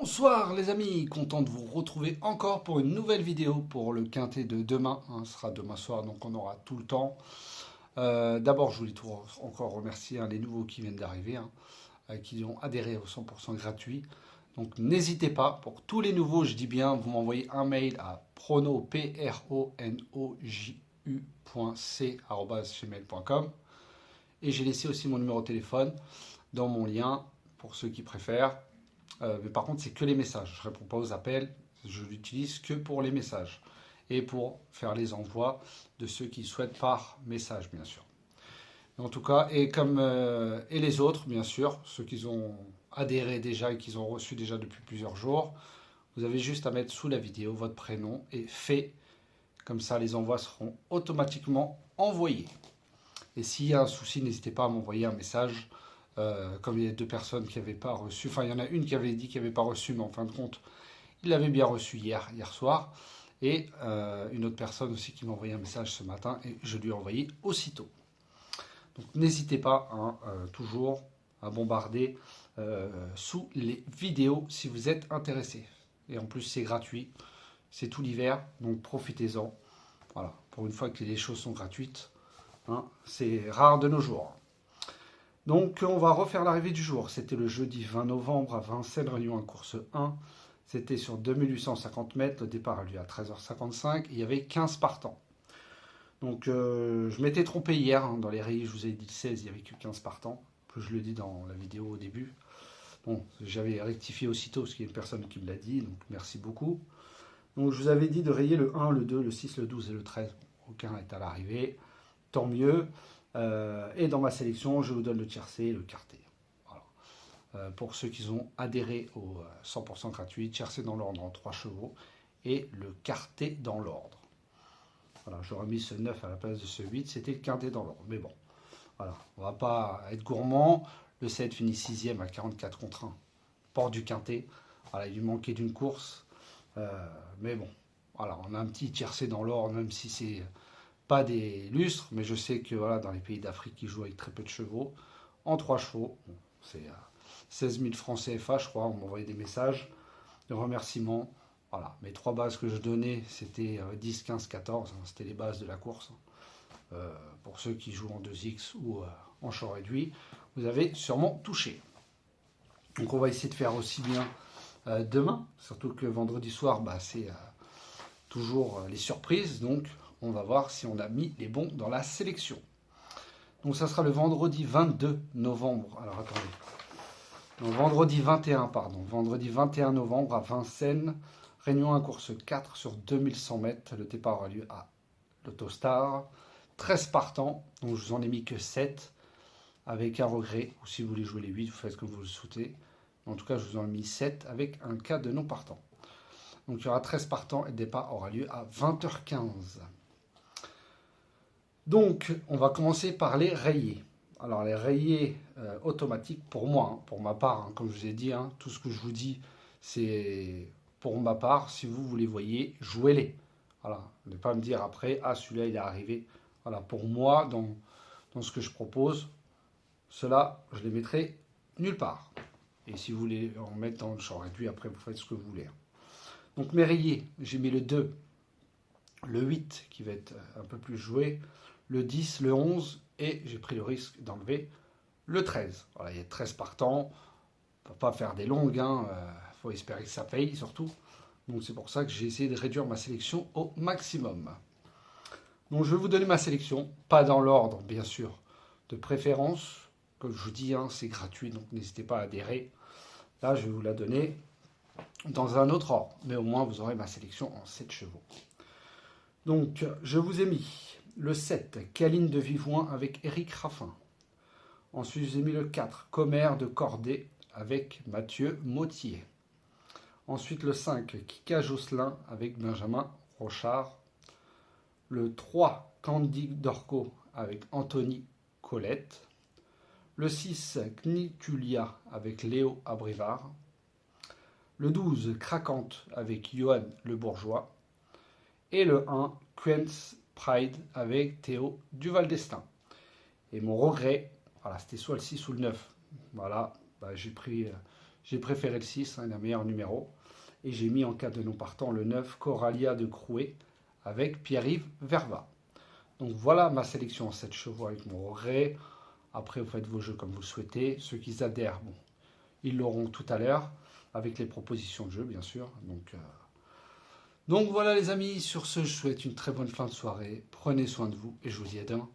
Bonsoir les amis, content de vous retrouver encore pour une nouvelle vidéo pour le quintet de demain. Ce sera demain soir, donc on aura tout le temps. D'abord, je voulais encore remercier les nouveaux qui viennent d'arriver, qui ont adhéré au 100% gratuit. Donc n'hésitez pas, pour tous les nouveaux, je dis bien, vous m'envoyez un mail à pronoju.c@gmail.com et j'ai laissé aussi mon numéro de téléphone dans mon lien pour ceux qui préfèrent. Mais par contre, c'est que les messages. Je ne réponds pas aux appels. Je l'utilise que pour les messages. Et pour faire les envois de ceux qui souhaitent par message, bien sûr. En tout cas, et les autres, bien sûr, ceux qui ont adhéré déjà et qui ont reçu déjà depuis plusieurs jours, vous avez juste à mettre sous la vidéo votre prénom et fait. Comme ça, les envois seront automatiquement envoyés. Et s'il y a un souci, n'hésitez pas à m'envoyer un message. Comme il y a deux personnes qui n'avaient pas reçu, enfin il y en a une qui avait dit qu'il n'avait pas reçu, mais en fin de compte, il l'avait bien reçu hier soir, et une autre personne aussi qui m'a envoyé un message ce matin, et je lui ai envoyé aussitôt. Donc n'hésitez pas toujours à bombarder sous les vidéos si vous êtes intéressé. Et en plus c'est gratuit, c'est tout l'hiver, donc profitez-en. Voilà, pour une fois que les choses sont gratuites, c'est rare de nos jours. Donc on va refaire l'arrivée du jour. C'était le jeudi 20 novembre à Vincennes, Réunion en course 1. C'était sur 2850 mètres. Le départ a lieu à 13h55. Il y avait 15 partants. Donc je m'étais trompé hier dans les rayés. Je vous ai dit le 16, il n'y avait que 15 partants. Plus je le dis dans la vidéo au début. Bon, j'avais rectifié aussitôt parce qu'il y a une personne qui me l'a dit. Donc merci beaucoup. Donc je vous avais dit de rayer le 1, le 2, le 6, le 12 et le 13. Aucun est à l'arrivée. Tant mieux. Et dans ma sélection, je vous donne le tiercé et le quarté. Voilà. Pour ceux qui ont adhéré au 100% gratuit, tiercé dans l'ordre en 3 chevaux et le quarté dans l'ordre. Voilà, j'aurais mis ce 9 à la place de ce 8, c'était le quarté dans l'ordre. Mais bon, voilà, on ne va pas être gourmand. Le 7 finit 6e à 44 contre 1. Port du quintet. Voilà, il lui manquait d'une course. Mais bon, voilà, on a un petit tiercé dans l'ordre, même si c'est pas des lustres, mais je sais que voilà, dans les pays d'Afrique, ils jouent avec très peu de chevaux. En 3 chevaux, bon, c'est 16 000 francs CFA, je crois. On m'envoyait des messages de remerciements. Voilà, mes 3 bases que je donnais, c'était 10, 15, 14. C'était les bases de la course. Pour ceux qui jouent en 2X ou en champ réduit, vous avez sûrement touché. Donc on va essayer de faire aussi bien demain, surtout que vendredi soir, c'est toujours les surprises. Donc on va voir si on a mis les bons dans la sélection. Donc ça sera le vendredi 22 novembre. Alors attendez. Non, vendredi 21, pardon. Vendredi 21 novembre à Vincennes. Réunion 1 course 4 sur 2100 mètres. Le départ aura lieu à l'Autostar. 13 partants. Donc je vous en ai mis que 7. Avec un regret. Ou si vous voulez jouer les 8, vous faites comme vous le souhaitez. En tout cas, je vous en ai mis 7 avec un cas de non partant. Donc il y aura 13 partants et le départ aura lieu à 20h15. Donc, on va commencer par les rayés. Alors, les rayés automatiques, pour moi, pour ma part, comme je vous ai dit, tout ce que je vous dis, c'est pour ma part. Si vous les voyez, jouez-les. Voilà, ne pas me dire après, ah, celui-là, il est arrivé. Voilà, pour moi, dans ce que je propose, cela, je les mettrai nulle part. Et si vous voulez en mettre dans le champ réduit, après, vous faites ce que vous voulez. Donc, mes rayés, j'ai mis le 2, le 8, qui va être un peu plus joué, le 10, le 11, et j'ai pris le risque d'enlever le 13. Voilà, il y a 13 partants, on ne va pas faire des longues, faut espérer que ça paye surtout. Donc c'est pour ça que j'ai essayé de réduire ma sélection au maximum. Donc je vais vous donner ma sélection, pas dans l'ordre bien sûr, de préférence. Comme je vous dis, c'est gratuit, donc n'hésitez pas à adhérer. Là, je vais vous la donner dans un autre ordre, mais au moins vous aurez ma sélection en 7 chevaux. Donc je vous ai mis le 7, Caline de Vivoin avec Éric Raffin. Ensuite, j'ai mis le 4, Commère de Corday avec Mathieu Mottier. Ensuite, le 5, Kika Josselin avec Benjamin Rochard. Le 3, Candy d'Orco avec Anthony Colette. Le 6, Kniculia avec Léo Abrivard. Le 12, Craquante avec Johan Le Bourgeois. Et le 1, Quenz Pride avec Théo Duval d'Estaing. Et mon regret, voilà, c'était soit le 6 ou le 9. Voilà, j'ai pris J'ai préféré le 6, il a un meilleur numéro. Et j'ai mis en cas de non partant le 9, Coralia de Crouet, avec Pierre-Yves Verva. Donc voilà ma sélection en 7 chevaux avec mon regret. Après, vous faites vos jeux comme vous le souhaitez. Ceux qui adhèrent, bon, ils l'auront tout à l'heure, avec les propositions de jeu, bien sûr. Donc voilà les amis, sur ce, je vous souhaite une très bonne fin de soirée. Prenez soin de vous et je vous dis à demain.